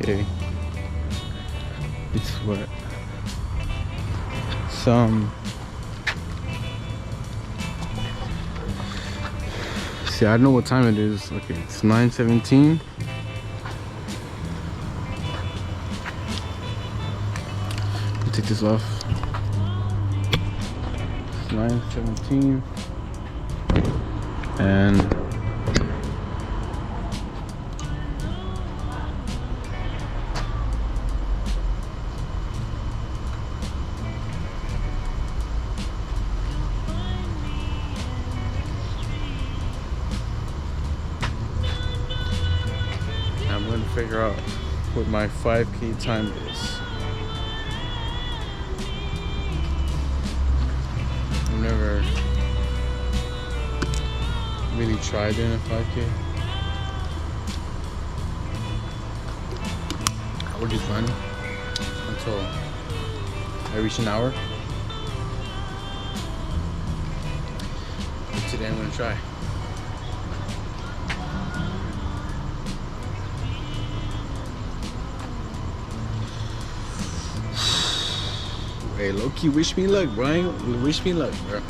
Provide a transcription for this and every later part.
Okay. It's what? See, I don't know what time it is. Okay, it's 9:17. Take this off. It's 9:17. And I'm going to figure out what my 5K time is. I've never really tried doing a 5K. I would just run until I reach an hour. But today I'm going to try. Hey, low-key, wish me luck, Brian. Wish me luck, bro.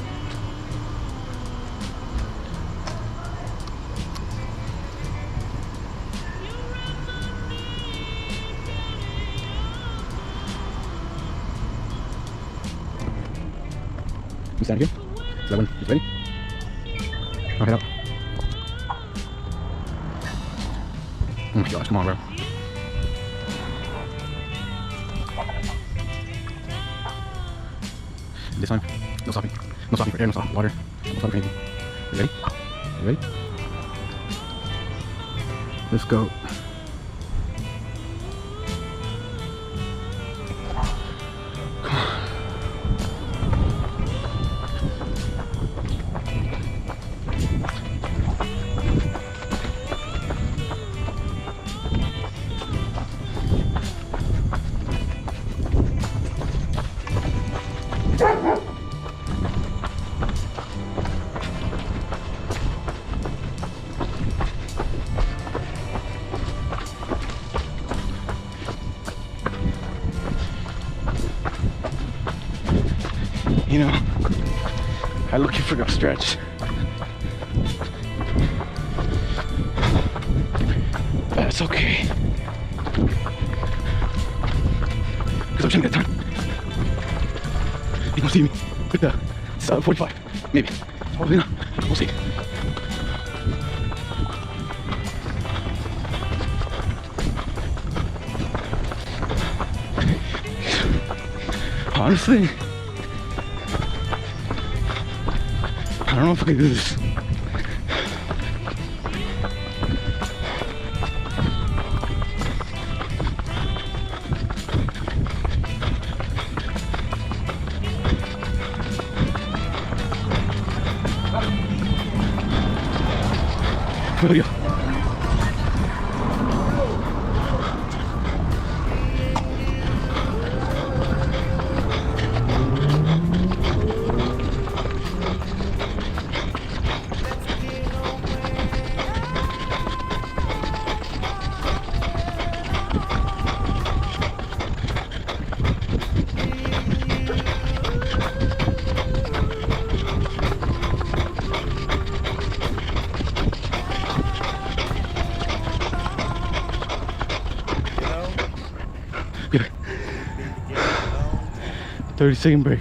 You stand here. 11. You ready? I'll head out. Oh my gosh, come on, bro. This time, no stopping. No stopping for air, no stopping for water. No stopping for anything. You ready? You ready? Let's go. You know, I look for a stretch. That's okay. Because I'm trying to get time. You gonna see me with the 45, maybe. Probably not. We'll see. Honestly, I don't know if I can do this. There we go. Good. 30-second break.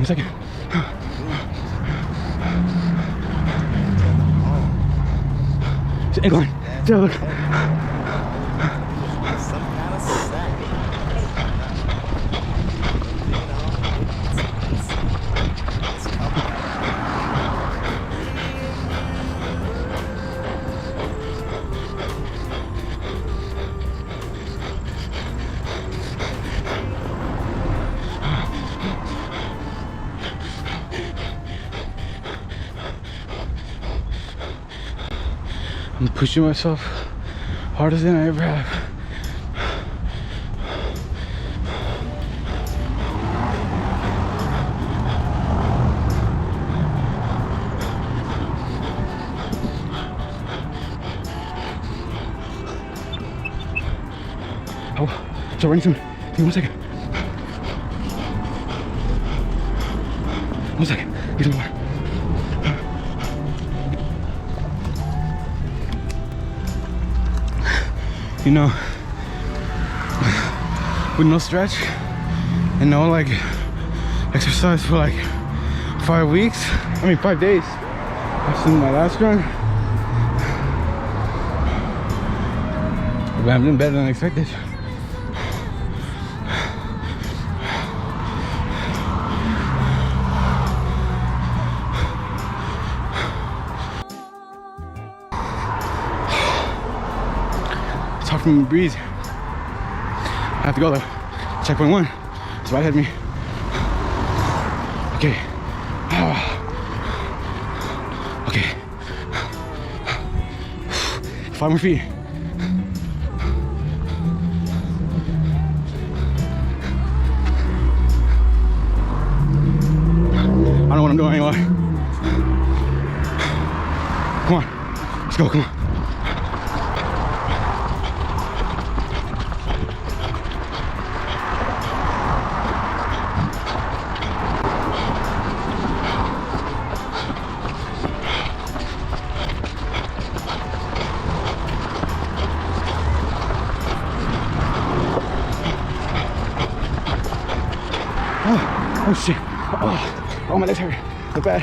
1 second. It's an incline. Yeah, look. I'm pushing myself harder than I ever have. Oh, so running soon. Give me 1 second. 1 second. Give me water. You know, with no stretch and no like exercise for like 5 weeks, I mean 5 days after my last run, but I'm doing better than I expected. It's hard for me to breathe. I have to go though. Checkpoint 1. It's right ahead of me. Okay. Okay. 5 more feet. I don't know what I'm doing anymore. Come on. Let's go, come on. Oh shit. Oh, my legs hurt. They're bad.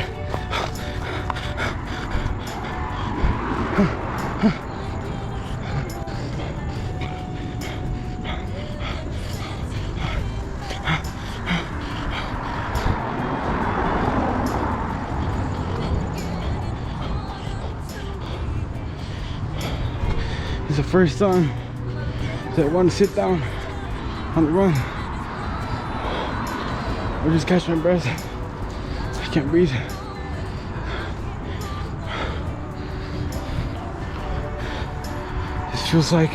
It's the first time that I want to sit down on the run. Or just catch my breath. I can't breathe. This feels like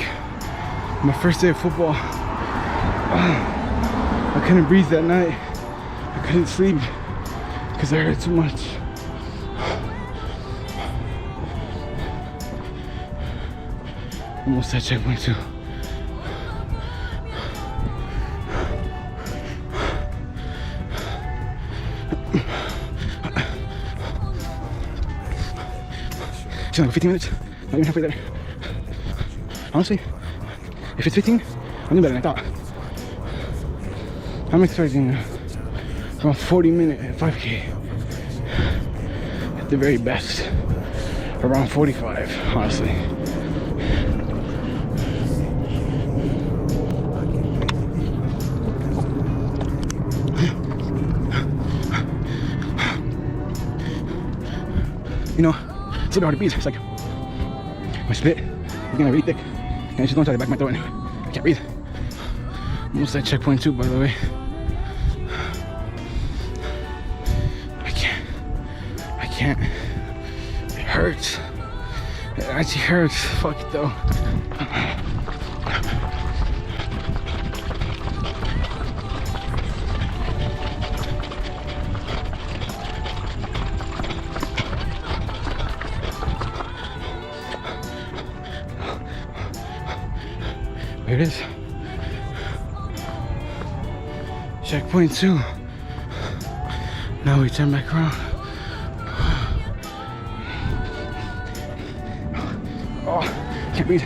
my first day of football. I couldn't breathe that night. I couldn't sleep because I hurt too much. Almost at checkpoint 2. It's like 15 minutes, not even halfway there. Honestly, if it's 15, I'm doing better than I thought. I'm expecting around 40-minute 5K. At the very best, around 45, honestly. You know, it's really hard to breathe. It's like my spit is getting really thick and it's just going to the back of my throat and I can't breathe. Almost at checkpoint 2, by the way. I can't. It hurts. It actually hurts. Fuck it though. There it is. Checkpoint 2. Now we turn back around. Oh, can't breathe.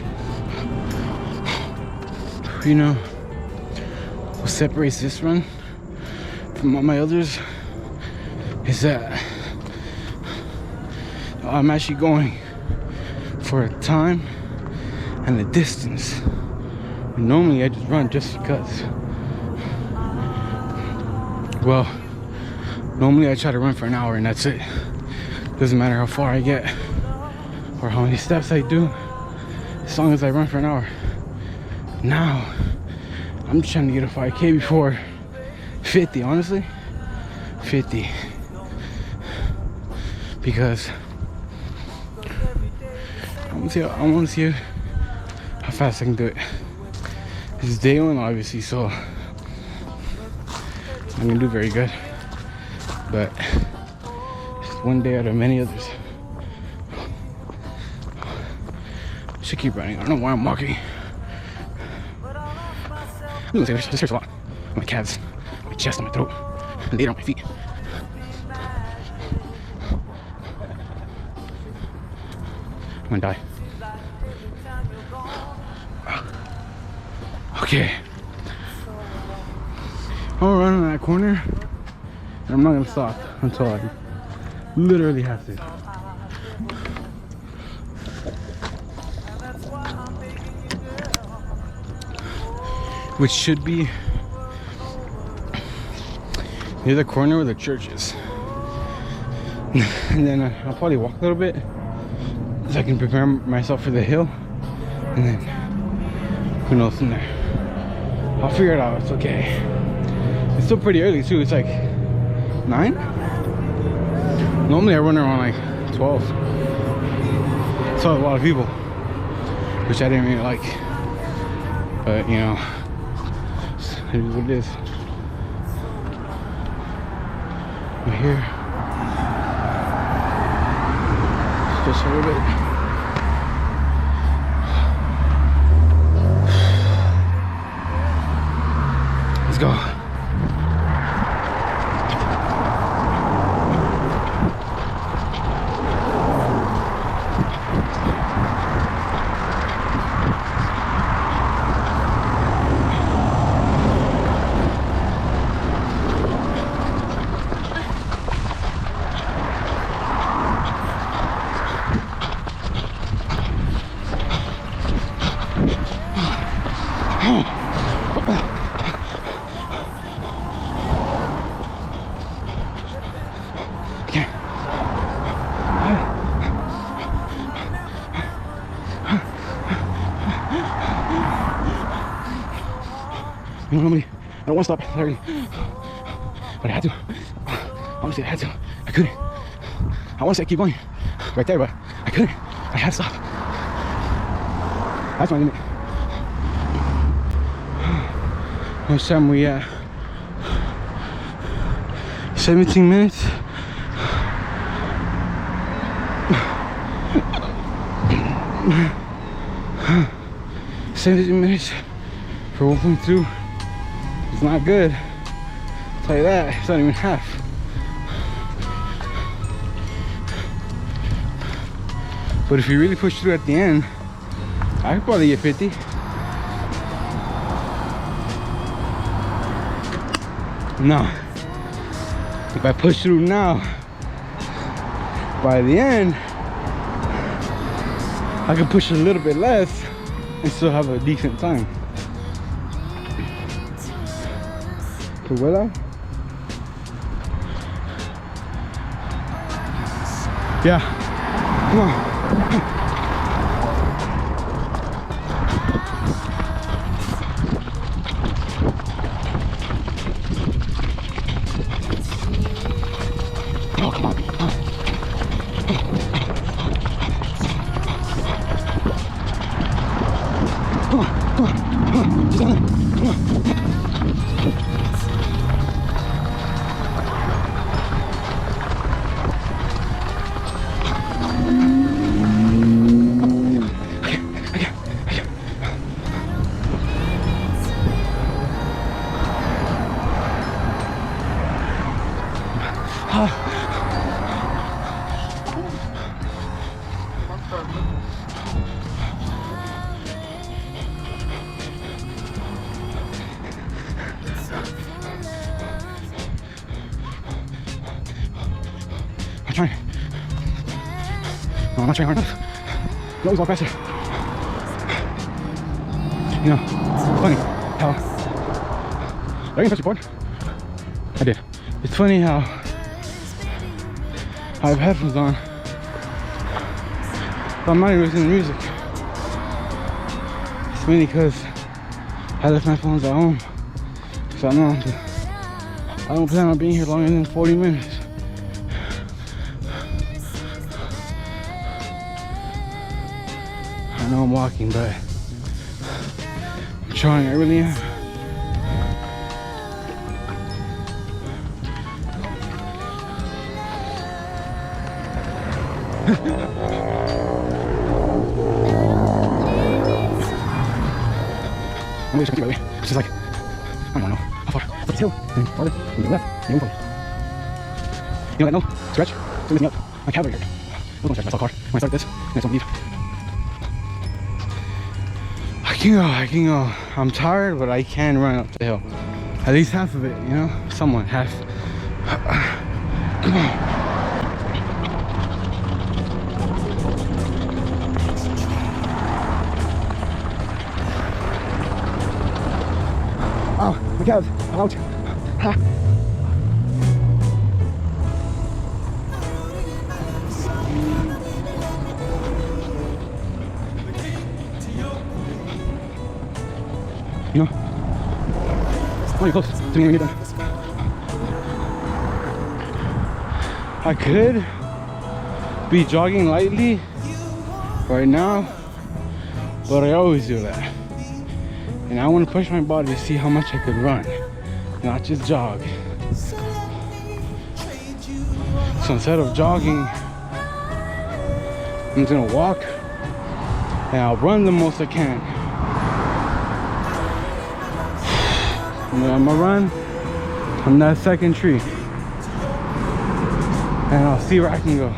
You know what separates this run from all my others is that I'm actually going for a time and a distance. Normally I just run just because. Well, normally I try to run for an hour and that's it. Doesn't matter how far I get or how many steps I do, as long as I run for an hour. Now, I'm just trying to get a 5K before 50, honestly. 50. Because I want to see how fast I can do it. This is day one, obviously, so I'm gonna do very good. But it's one day out of many others. Should keep running. I don't know why I'm walking. I'm gonna say this hurts a lot. My calves, my chest, and my throat, and later on my feet. I'm gonna die. Okay. I'm gonna run in that corner, and I'm not gonna stop until I literally have to. Which should be near the corner where the church is. And then I'll probably walk a little bit so I can prepare myself for the hill. And then who knows from there. I'll figure it out, it's okay. It's still pretty early too, it's like 9? Normally I run around like 12. Saw a lot of people, which I didn't really like. But you know, it is what it is. We're here. Just a little bit. Let's go. You know, I don't want to stop, sorry. But I had to. Honestly, I had to. I couldn't. I want to say keep going right there, but I couldn't. I had to stop. That's my limit. How much time we at? 17 minutes. $17 for 1.2. It's not good. I'll tell you that. It's not even half. But if you really push through at the end, I could probably get 50. No. If I push through now, by the end, I can push a little bit less and still have a decent time. Well, yeah, come on. Oh, come on. Come on, come on, come on. Just down there. Come on. I'm not trying hard enough. You always walk faster. You know, it's funny how... Did I even press record? I did. It's funny how I have headphones on, but I'm not even listening to music. It's mainly because I left my phones at home, so I don't plan on being here longer than 40 minutes. I know I'm walking, but I'm trying. I really am. I'm really trying to keep my way. It's just like, I don't know how far. Up this hill, and farther, and to the left, and even farther. You know what? No, stretch, it's messing up my calf right here. I was gonna stretch my car when I start this, and I don't leave. I can go. I'm tired, but I can run up the hill. At least half of it, you know? Somewhat, half. Come on. Oh, my calves, I'm out. Ha. You know, oh, you're close to me when you're done. I could be jogging lightly right now, but I always do that. And I want to push my body to see how much I could run, not just jog. So instead of jogging, I'm just gonna walk and I'll run the most I can. And then I'm gonna run from that second tree, and I'll see where I can go.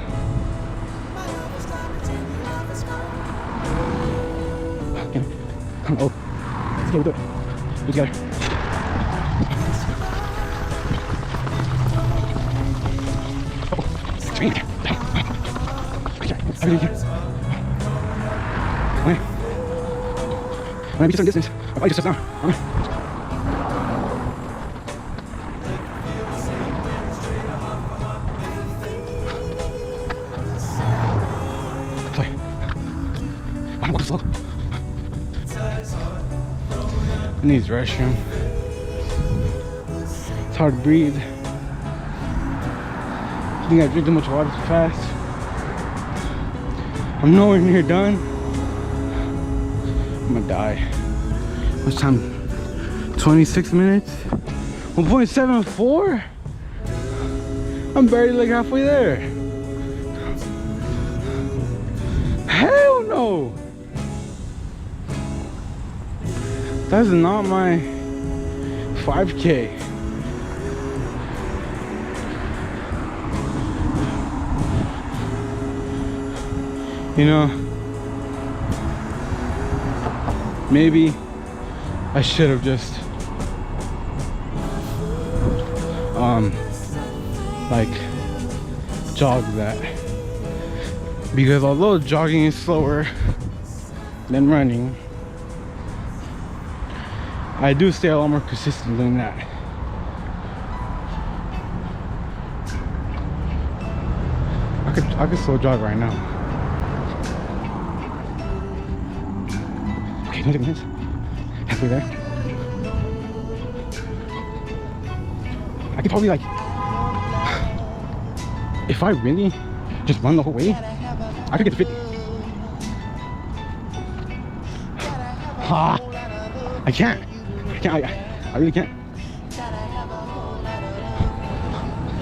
Oh. Okay, we'll do it. We're together. Oh, screen. Right here. Everything here. When I reach a certain distance, my body just shuts down. Sorry. I'm walking slow. I need the restroom. It's hard to breathe. I think I drink too much water too fast. I'm nowhere near done. I'm gonna die. What's time? 26 minutes? 1.74? I'm barely like halfway there. Hell no! That's not my 5K. You know, maybe I should have just like jogged that, because although jogging is slower than running, I do stay a lot more consistent doing that. I could slow jog right now. Okay, 20 minutes. Halfway there. I could probably like, if I really just run the whole way, I could get to 50. I can't. I really can't.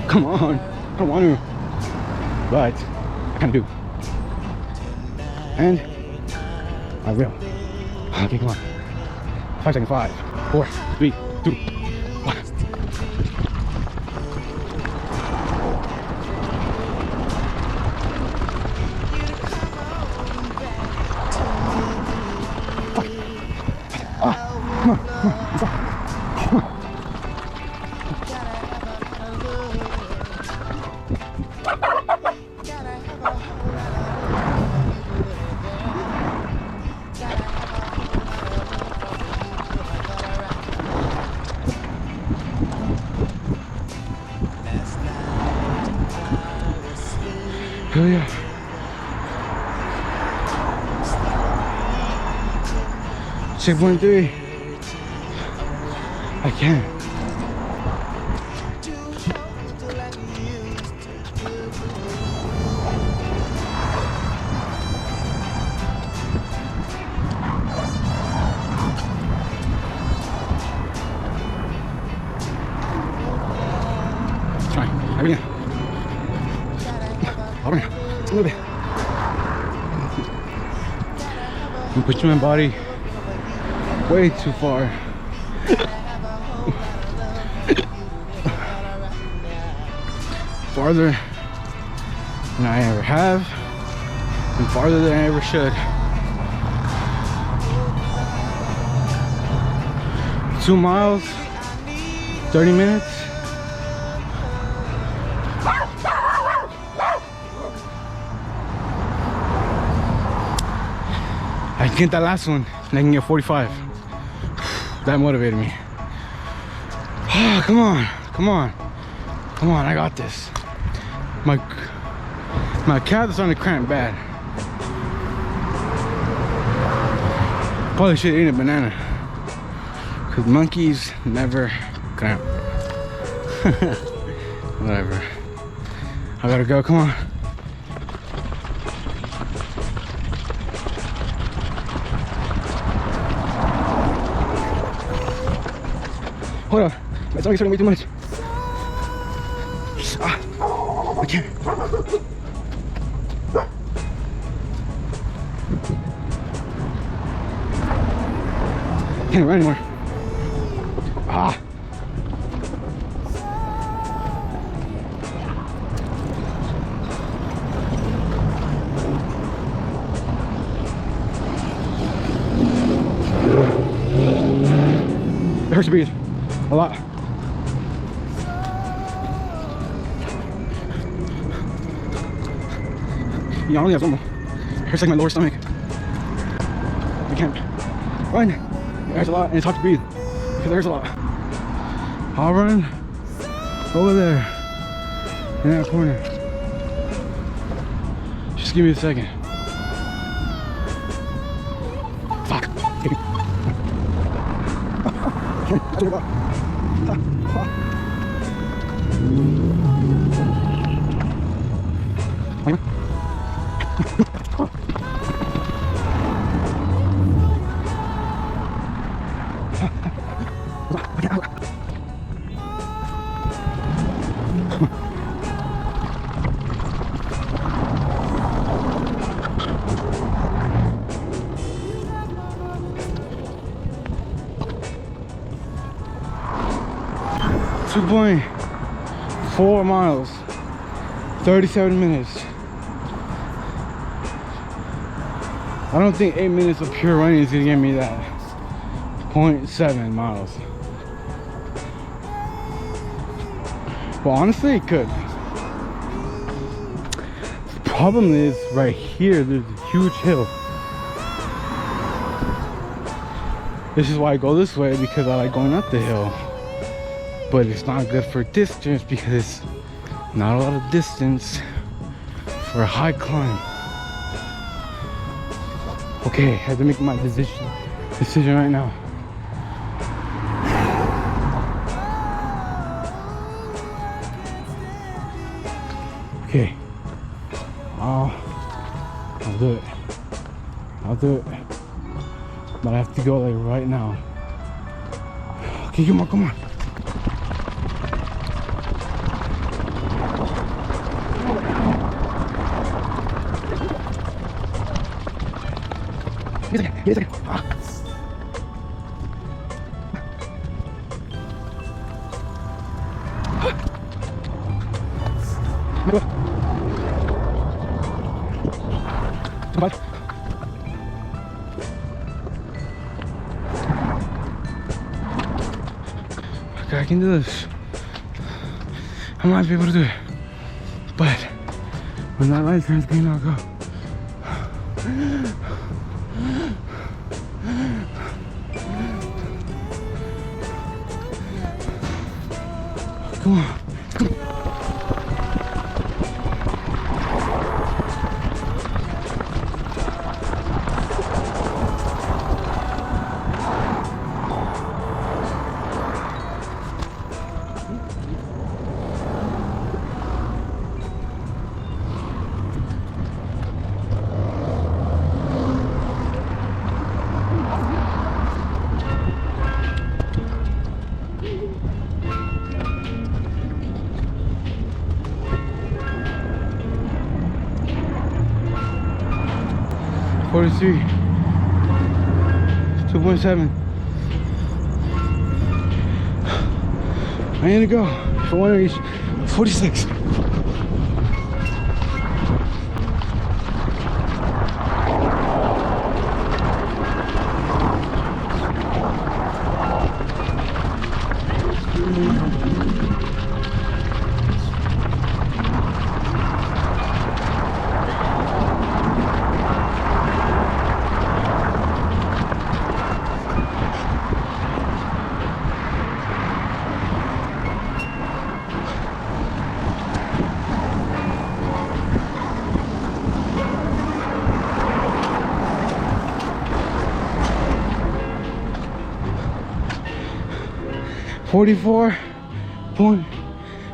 Come on. I don't want to. But I kind of do. And I will. Okay, come on. 5 seconds. 5, 4, 3, 2, 1. Come on, let's go. Come on. Hell yeah. Checkpoint 3. I can't. Ahí viene. Ahora, mueve. I'm pushing my body way too far. Farther than I ever have, and farther than I ever should. 2 miles, 30 minutes. I can get that last one and I can get 45. That motivated me. Oh, come on, come on, come on, I got this. My calves are starting to cramp bad. Probably should eat a banana, because monkeys never cramp. Whatever. I gotta go, come on. Hold on, my stomach's hurting me too much. Ah, I can't. Can't run anymore. Ah. It hurts to breathe. A lot. Yeah, I only have one more. It hurts like my lower stomach. I can't run. It hurts a lot and it's hard to breathe because it hurts a lot. I'll run over there in that corner. Just give me a second. Fuck. .4 miles, 37 minutes. I don't think 8 minutes of pure running is gonna get me that 0.7 miles. Well, honestly, it could. The problem is right here, there's a huge hill. This is why I go this way, because I like going up the hill. But it's not good for distance because it's not a lot of distance for a high climb. Okay, I have to make my decision right now. Okay, I'll do it. I'll do it. But I have to go like right now. Okay, come on, come on. Give me a second. Ah. Okay, I can do this. I might be able to do it. But when that light turns green, I'll go. Come on. 43, 2.7. I need to go if I want to reach 46.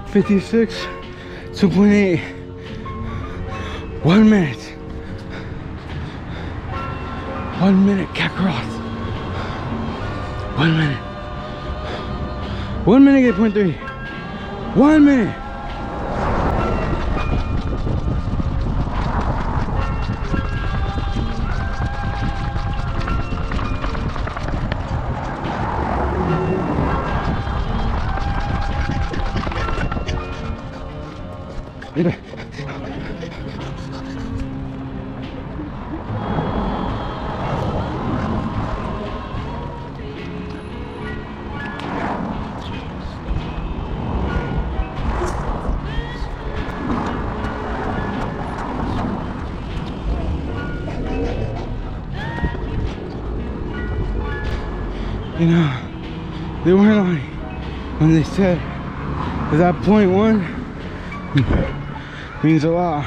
.56, 2.8. 1 minute. 1 minute cat cross. 1 minute. 1 minute 8.3. 1 minute. You know, they weren't lying when they said that .1 means a lot.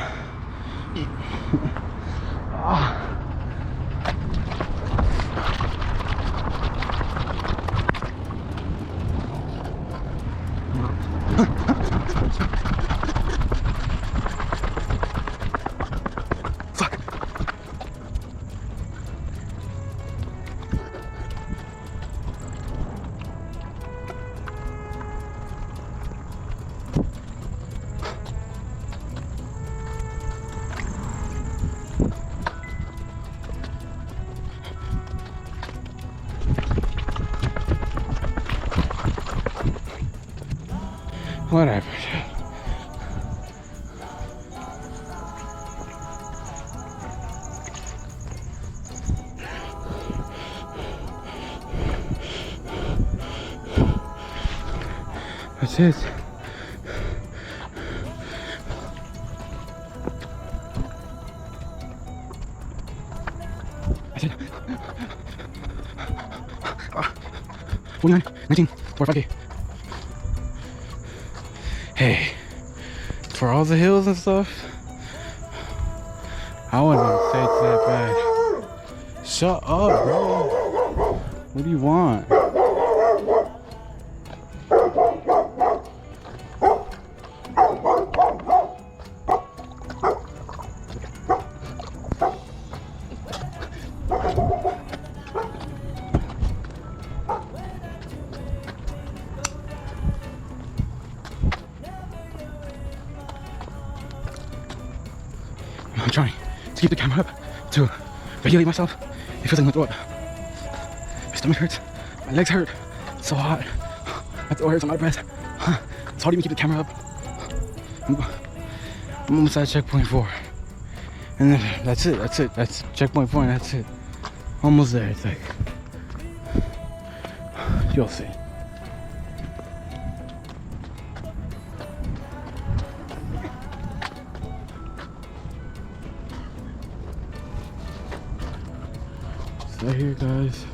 Whatever. That's it. That's it. 49, 19, 45K. Hey, for all the hills and stuff, I wouldn't say it's that bad. Shut up, bro. What do you want? I'm trying to keep the camera up to regulate myself. It feels like my throat. My stomach hurts. My legs hurt. It's so hot. My throat hurts. I'm out of breath. It's hard to even keep the camera up. I'm almost at checkpoint 4. And then that's it. That's checkpoint 4 and that's it. Almost there, I think. You'll see. Stay here, guys.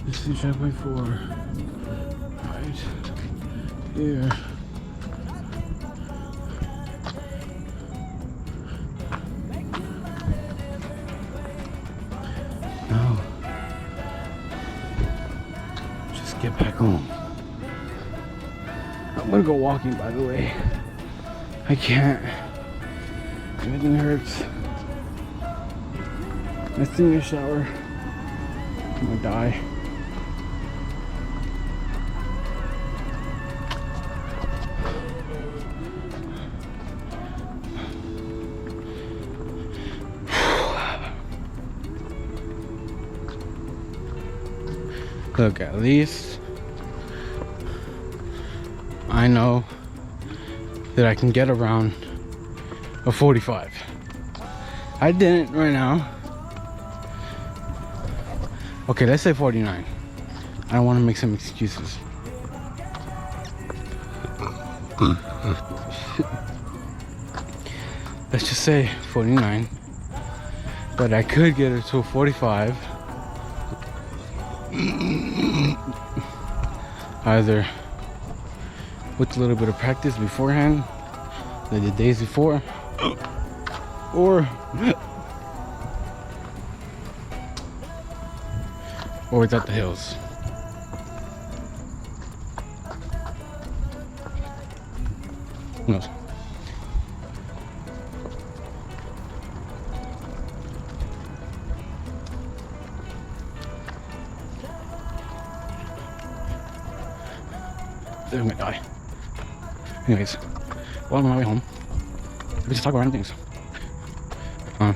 This is checkpoint 4. Right here. Now, just get back home. I'm gonna go walking, by the way. I can't. Everything hurts. I still need a shower. I'm gonna die. Look, at least I know that I can get around a 45. I didn't right now. Okay, let's say 49. I don't want to make some excuses. Let's just say 49. But I could get it to a 45. Either with a little bit of practice beforehand, like the days before, or without the hills. Who knows? I'm gonna die. Anyways, while I'm on my way home, we just talk about random things. I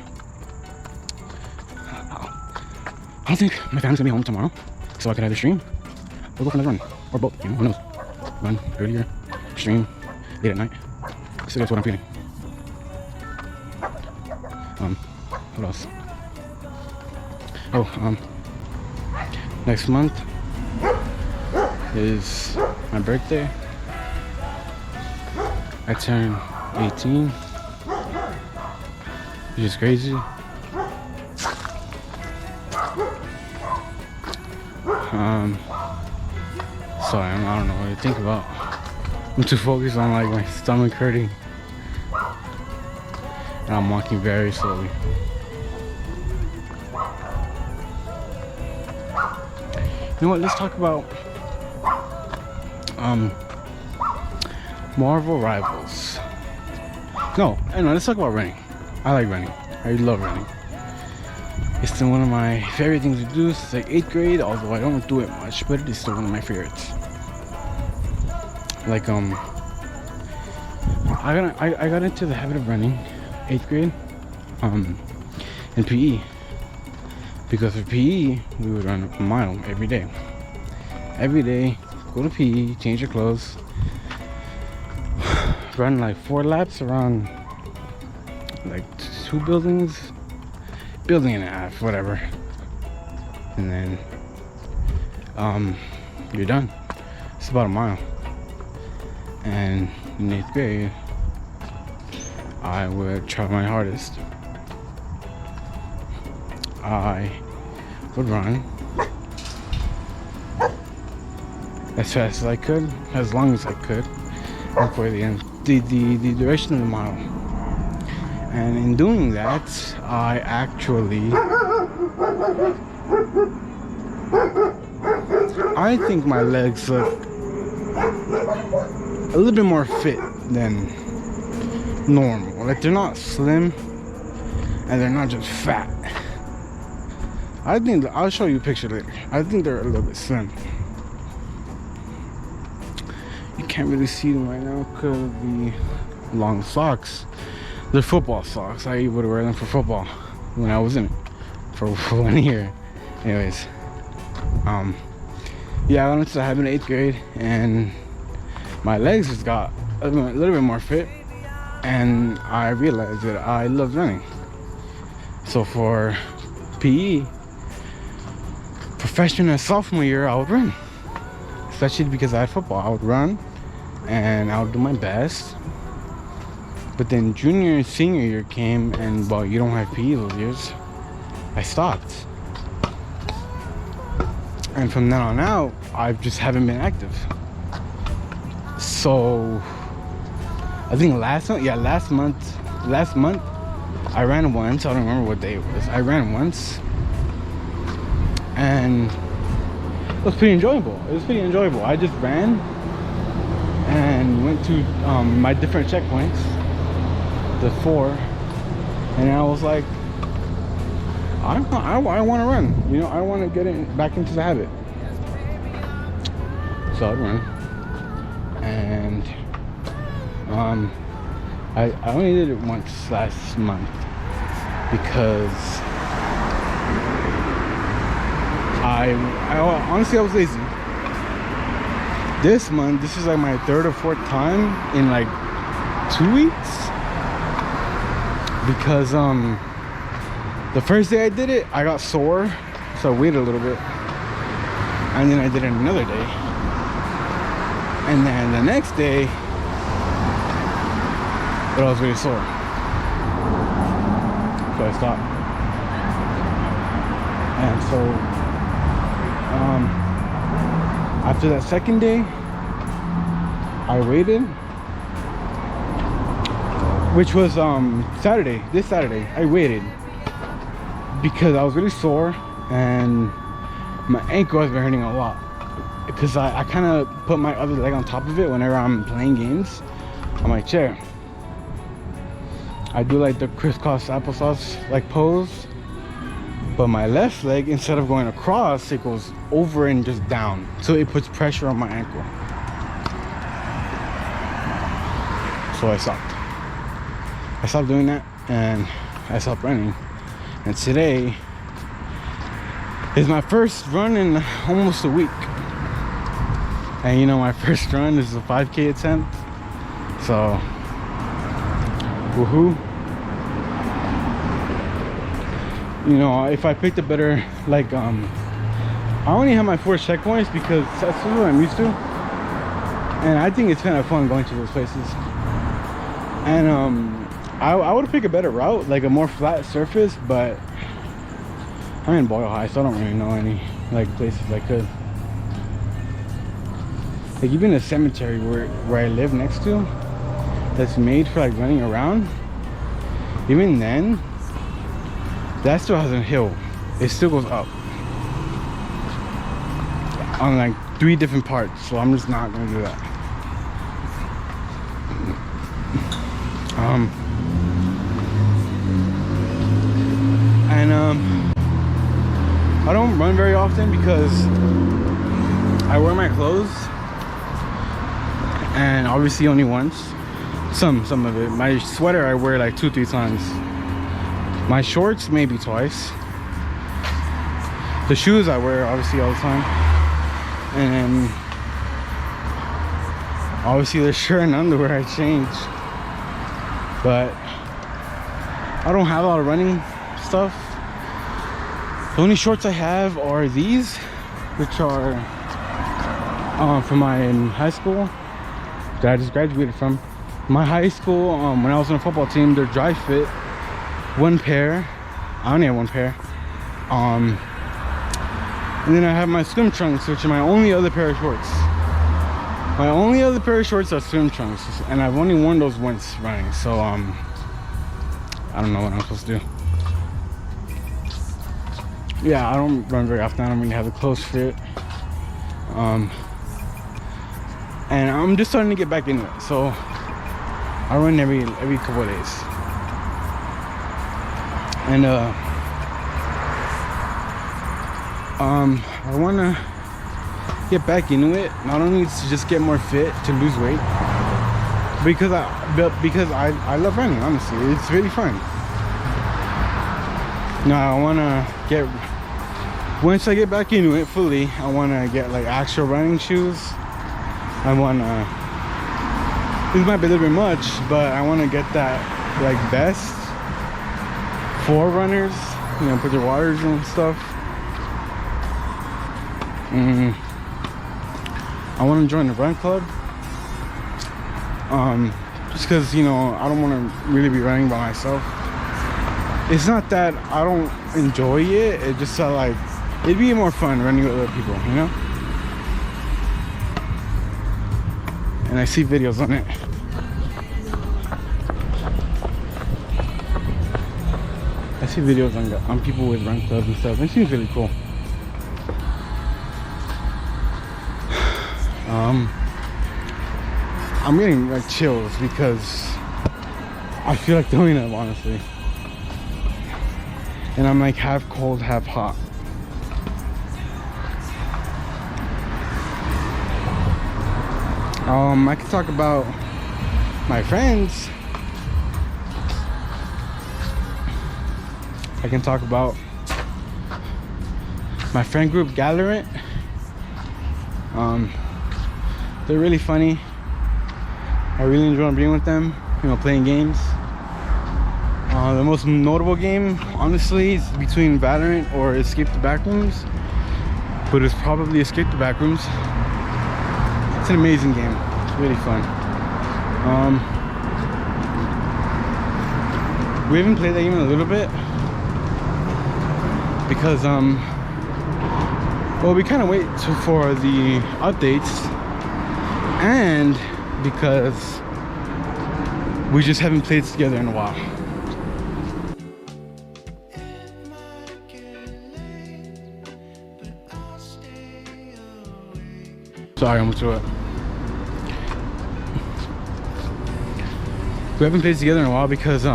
don't think my family's gonna be home tomorrow, so I could either stream or go for another run, or both. You know, who knows? Run earlier, stream late at night. So that's what I'm feeling. What else? Oh, next month is my birthday. I turn 18, which is crazy. Sorry, I don't know what to think about. I'm too focused on like my stomach hurting, and I'm walking very slowly. You know what? Let's talk about Marvel Rivals. No, let's talk about running. I like running. I love running. It's still one of my favorite things to do since like 8th grade, although I don't do it much, but it is still one of my favorites. Like I got into the habit of running 8th grade in PE, because for PE we would run a mile every day. Every day, go to PE, change your clothes, run like 4 laps around like 2 buildings, building and a half, whatever, and then you're done. It's about a mile. And in 8th grade, I would try my hardest. I would run as fast as I could, as long as I could, and for the end, the duration of the mile. And in doing that, I actually, I think my legs look a little bit more fit than normal. Like, they're not slim and they're not just fat. I think, I'll show you a picture later. I think they're a little bit slim. You can't really see them right now because of the long socks. They're football socks. I would wear them for football when I was in it for 1 year. Anyways, yeah, I went into the habit in 8th grade, and my legs just got a little bit more fit, and I realized that I love running. So for PE, freshman and sophomore year, I would run, especially because I had football. I would run and I would do my best. But then junior and senior year came, and well, you don't have PE those years. I stopped, and from then on out, I just haven't been active. So I think last month I ran once. I don't remember what day it was. I ran once, and it was pretty enjoyable. I just ran and went to my different checkpoints, the 4, and I was like, I want to run. You know, I want to get back into the habit. So I ran, and I only did it once last month because I honestly I was lazy. This month, this is like my 3rd or 4th time in like 2 weeks, because the first day I did it, I got sore, so I waited a little bit, and then I did it another day, and then the next day, but I was really sore, so I stopped. And so after that second day, I waited, which was Saturday, this Saturday. I waited because I was really sore and my ankle has been hurting a lot, because I kind of put my other leg on top of it whenever I'm playing games on my chair. I do like the crisscross applesauce like pose, but my left leg, instead of going across, it goes over and just down, so it puts pressure on my ankle. So I stopped doing that, and I stopped running. And today is my first run in almost a week, and you know, my first run is a 5K attempt, so woohoo. You know, if I picked a better, like I only have my 4 checkpoints because that's what I'm used to, and I think it's kind of fun going to those places. And I would pick a better route, like a more flat surface, but I'm in Boyle High, so I don't really know any like places I could. Like even a cemetery where I live next to, that's made for like running around, even then, that still has a hill. It still goes up on like 3 different parts, so I'm just not gonna do that. I don't run very often because I wear my clothes, and obviously only once. Some of it. My sweater I wear like 2-3 times. My shorts maybe twice. The shoes I wear obviously all the time, and then obviously the shirt and underwear I change. But I don't have a lot of running stuff. The only shorts I have are these, which are from my high school that I just graduated from. My high school, when I was on a football team, they're dry fit. 1 pair. I only have 1 pair. And then I have my swim trunks, which are my only other pair of shorts. My only other pair of shorts are swim trunks, and I've only worn those once running, so I don't know what I'm supposed to do. Yeah, I don't run very often. I don't really have a close fit. And I'm just starting to get back into it, so I run every couple of days. And I want to get back into it, not only to just get more fit, to lose weight, because I love running. Honestly, it's really fun. Now I want to get, once I get back into it fully, I want to get like actual running shoes. I want to, this might be a little bit much, but I want to get that like vest for runners, you know, put your waters and stuff. I want to join the run club, just because, you know, I don't want to really be running by myself. It's not that I don't enjoy it, it just like, it'd be more fun running with other people, you know. And I see videos on it. I see videos on people with run clubs and stuff. It seems really cool. I'm getting like chills because I feel like doing it, honestly. And I'm like half cold, half hot. I can talk about my friends. I can talk about my friend group Gallerant. They're really funny. I really enjoy being with them, you know, playing games. The most notable game, honestly, is between Valorant or Escape the Backrooms, but it's probably Escape the Backrooms. It's an amazing game. It's really fun. We haven't played that game in a little bit because well, we kind of wait for the updates, and because we just haven't played together in a while. Sorry, I almost threw it. We haven't played together in a while because you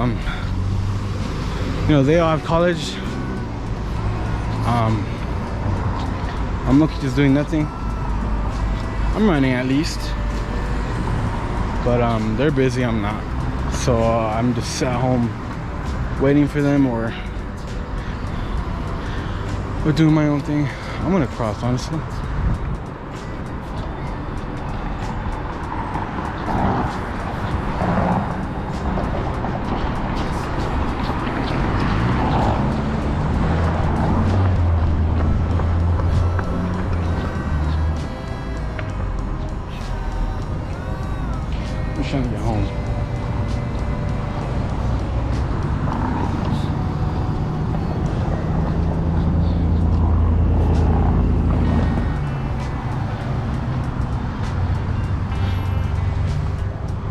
know, they all have college. I'm lucky just doing nothing. I'm running at least, but they're busy, I'm not. So I'm just at home waiting for them, or doing my own thing. I'm gonna cross, honestly. I'm trying to get home.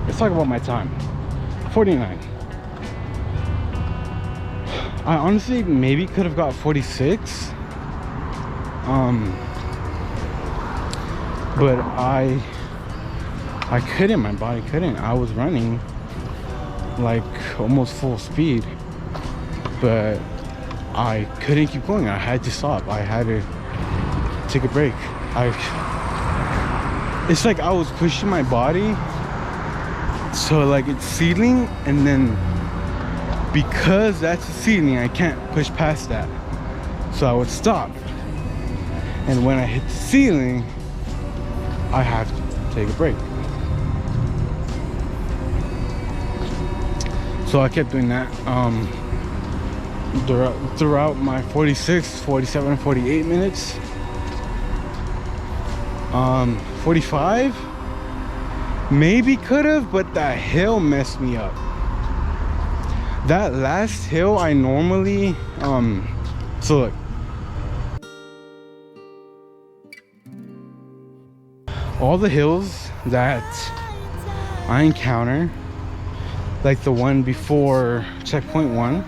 Let's talk about my time. 49. I honestly maybe could have got 46. But I couldn't, my body couldn't. I was running like almost full speed, but I couldn't keep going. I had to stop. I had to take a break. It's like I was pushing my body, so like it's ceiling, and then because that's the ceiling, I can't push past that. So I would stop, and when I hit the ceiling, I have to take a break. So I kept doing that throughout my 46, 47, 48 minutes. 45 maybe could have, but that hill messed me up. That last hill I normally so look, all the hills that I encounter, like the one before checkpoint 1,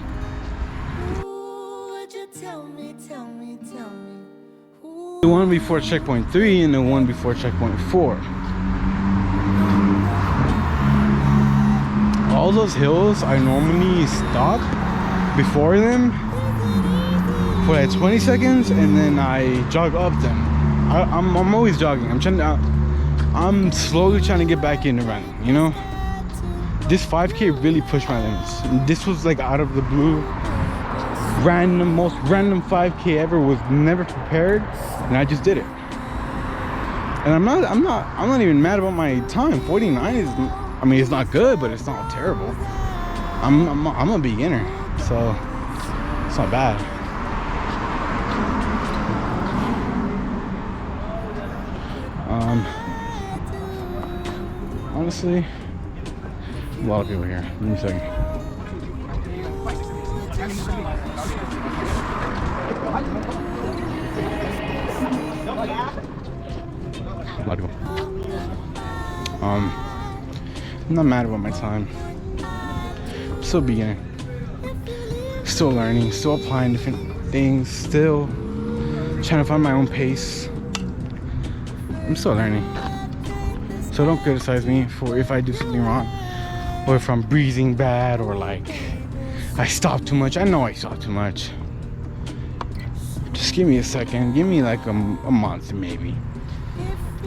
the one before checkpoint 3, and the one before checkpoint 4. All those hills I normally stop before them for like 20 seconds, and then I jog up them. I'm always jogging. I'm slowly trying to get back into running, you know? This 5K really pushed my limits. This was like out of the blue, most random 5K ever. Was never prepared, and I just did it. And I'm not even mad about my time. 49 is, I mean, it's not good, but it's not terrible. I'm a beginner, so it's not bad. Honestly, a lot of people here. Give me a second. A lot of people. I'm not mad about my time. I'm still beginning. Still learning. Still applying different things. Still trying to find my own pace. I'm still learning. So don't criticize me for if I do something wrong, or if I'm breathing bad, or like I stop too much. I know I stop too much. Just give me a second. Give me like a month maybe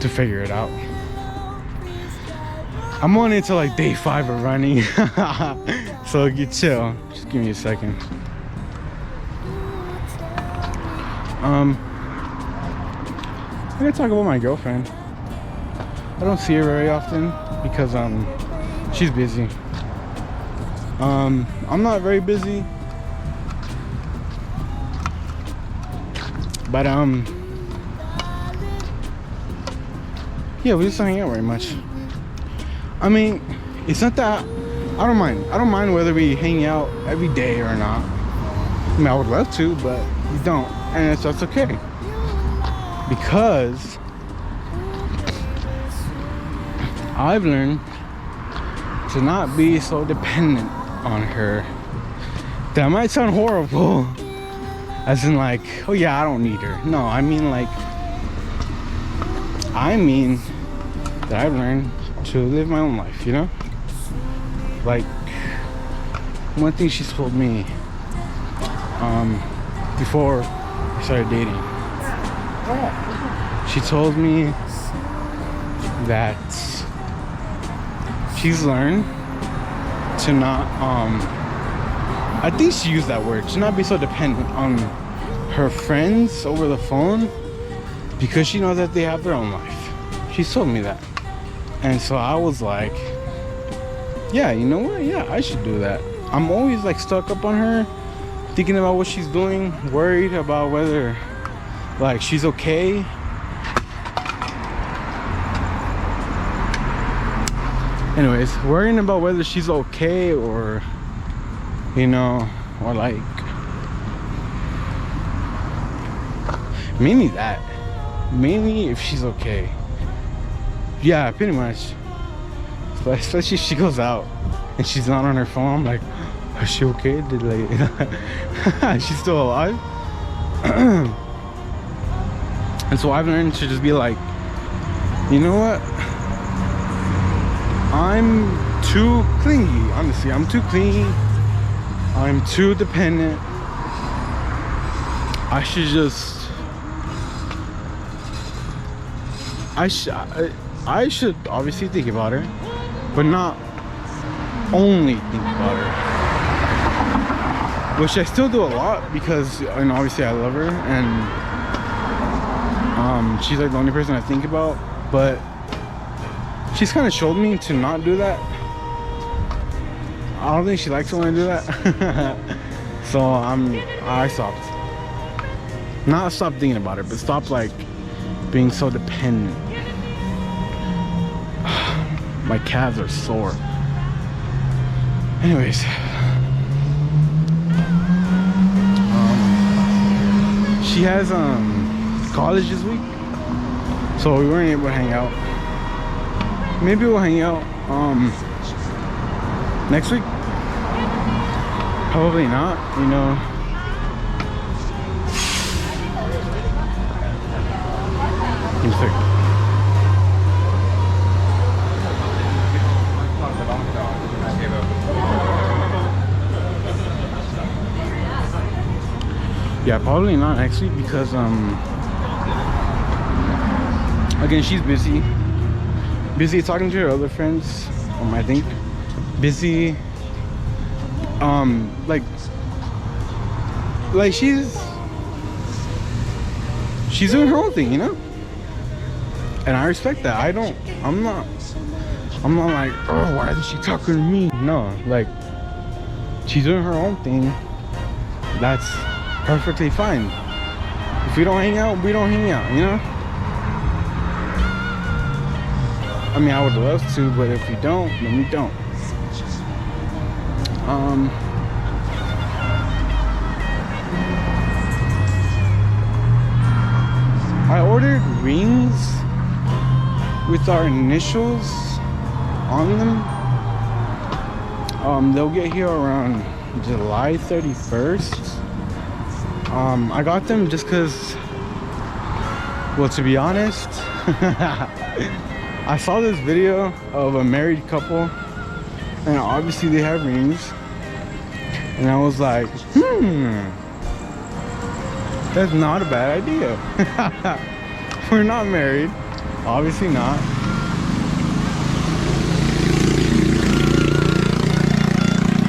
to figure it out. I'm on into like day 5 of running. So you chill. Just give me a second. I gotta talk about my girlfriend. I don't see her very often because she's busy. I'm not very busy, but yeah, we just don't hang out very much. I mean, it's not that I don't mind. I don't mind whether we hang out every day or not. I mean, I would love to, but we don't, and that's okay. Because I've learned to not be so dependent on her. That might sound horrible, as in like, oh yeah, I don't need her. No, I mean like, that I've learned to live my own life, you know? Like, one thing she's told me before we started dating, she told me that she's learned to not I think she used that word, to not be so dependent on her friends over the phone, because she knows that they have their own life. She told me that, and so I was like, yeah, you know what, yeah, I should do that. I'm always like stuck up on her, thinking about what she's doing, worried about whether like she's okay. Anyways, worrying about whether she's okay, or you know, or like mainly if she's okay. Yeah, pretty much. But especially if she goes out and she's not on her phone, I'm like, is she okay? Did like she's still alive? And so I've learned to just be like, you know what, I'm too clingy. Honestly, I'm too clingy. I'm too dependent. I should just I should obviously think about her, but not only think about her, which I still do a lot, because you know, obviously I love her, and she's like the only person I think about. But she's kind of showed me to not do that. I don't think she likes it when I do that. So I stopped. Not stop thinking about her, but stop like being so dependent. My calves are sore. Anyways, she has college this week, so we weren't able to hang out. Maybe we'll hang out next week. Probably not, you know. Give me a second. Yeah, probably not next week, because again, she's busy talking to her other friends. I think busy like she's doing her own thing, you know, and I respect that. I'm not like, oh, why isn't she talking to me? No, like, she's doing her own thing. That's perfectly fine. If we don't hang out, we don't hang out, you know. I mean, I would love to, but if we don't, then we don't. I ordered rings with our initials on them. They'll get here around July 31st. I got them just because, well, to be honest, I saw this video of a married couple, and obviously they have rings, and I was like, that's not a bad idea. We're not married, obviously not.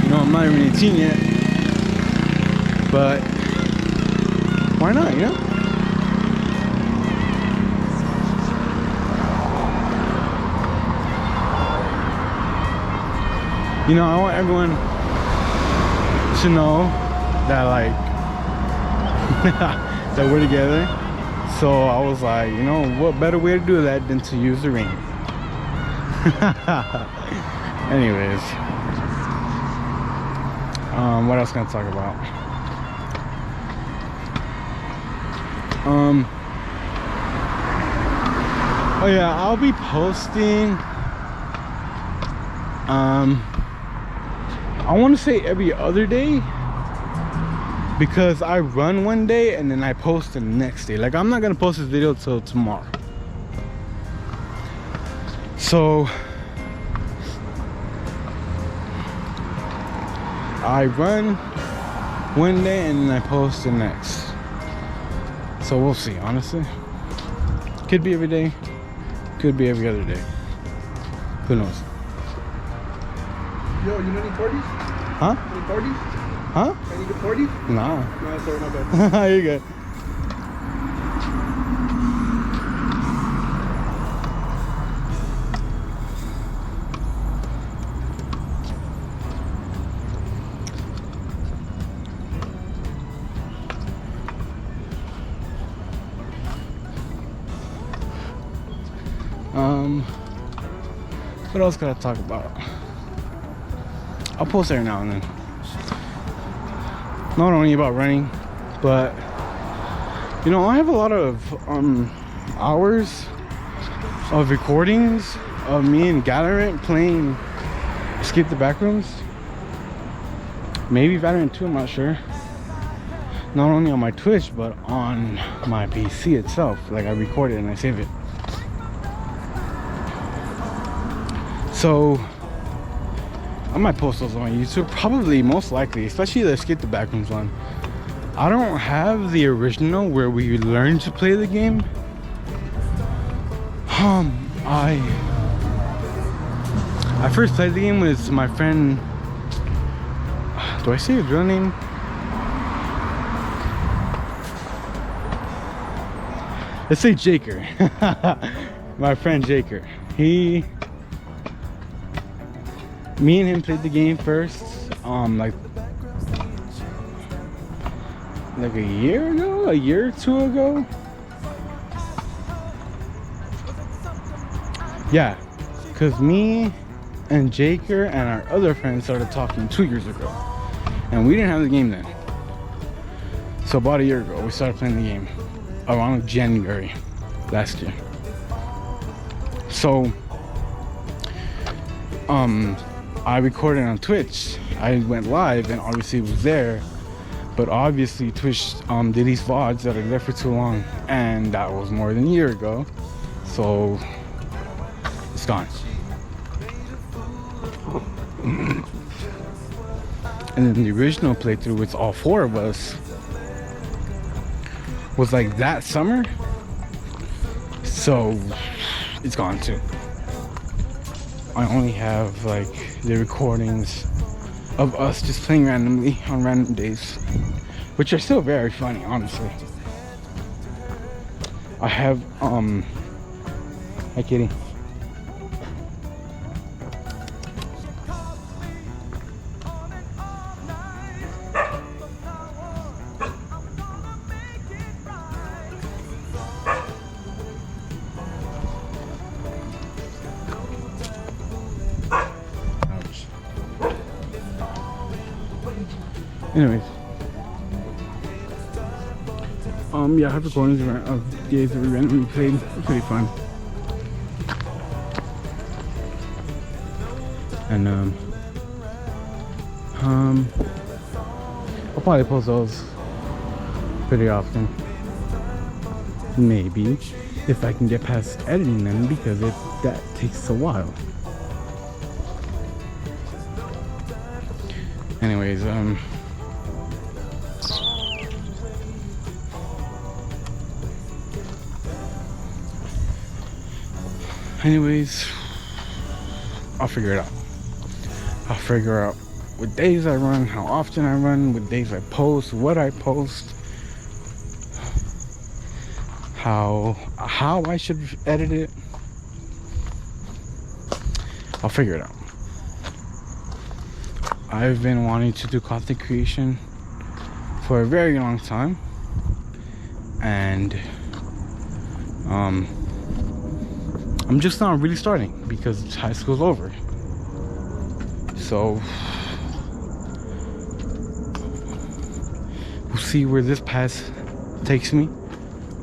You know, I'm not even 18 yet, but why not, you know? You know, I want everyone to know that like that we're together. So I was like, you know, what better way to do that than to use the ring? Anyways, what else can I talk about? Oh yeah, I'll be posting. I want to say every other day, because I run one day and then I post the next day. Like, I'm not gonna post this video till tomorrow. So I run one day and then I post the next. So we'll see, honestly. Could be every day, could be every other day. Who knows? Yo, you know any 40s? Huh? Any 40s? Huh? Any good 40s? Nah. No, sorry, not bad. You're good. What else could I talk about? I'll post every now and then. Not only about running, but you know, I have a lot of hours of recordings of me and Valorant playing Escape the Backrooms. Maybe Valorant 2, I'm not sure. Not only on my Twitch, but on my PC itself. Like, I record it and I save it. So I might post those on YouTube, probably, most likely, especially the Escape the Backrooms one. I don't have the original where we learn to play the game. I first played the game with my friend. Do I say his real name? Let's say Jaker. My friend Jaker. Me and him played the game first, like a year ago, a year or two ago. Yeah, because me and Jaker and our other friends started talking 2 years ago, and we didn't have the game then. So about a year ago, we started playing the game around January last year. So, I recorded on Twitch. I went live and obviously it was there, but obviously Twitch did these VODs that are there for too long, and that was more than a year ago, so it's gone. And then the original playthrough with all four of us was like that summer, so it's gone too. I only have like the recordings of us just playing randomly on random days, which are still very funny, honestly. I have hi kitty. Anyways, yeah, I have recordings of games that we randomly played. It's pretty fun. And I'll probably post those pretty often. Maybe, if I can get past editing them, because that takes a while. Anyways, I'll figure it out. I'll figure out what days I run, how often I run, what days I post, what I post, how I should edit it. I'll figure it out. I've been wanting to do content creation for a very long time, and I'm just not really starting because high school's over. So we'll see where this path takes me.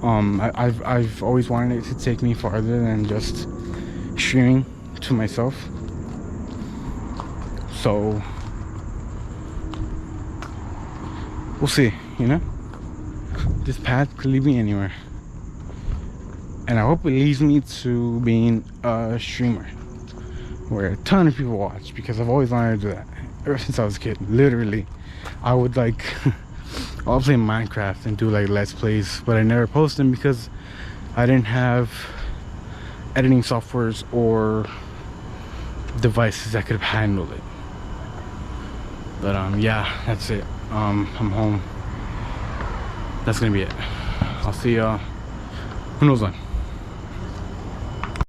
I've always wanted it to take me farther than just streaming to myself. So we'll see, you know? This path could lead me anywhere. And I hope it leads me to being a streamer where a ton of people watch, because I've always wanted to do that ever since I was a kid. Literally, I would like I'll play Minecraft and do like let's plays, but I never post them because I didn't have editing softwares or devices that could have handled it. But yeah, that's it. I'm home. That's gonna be it. I'll see y'all who knows when.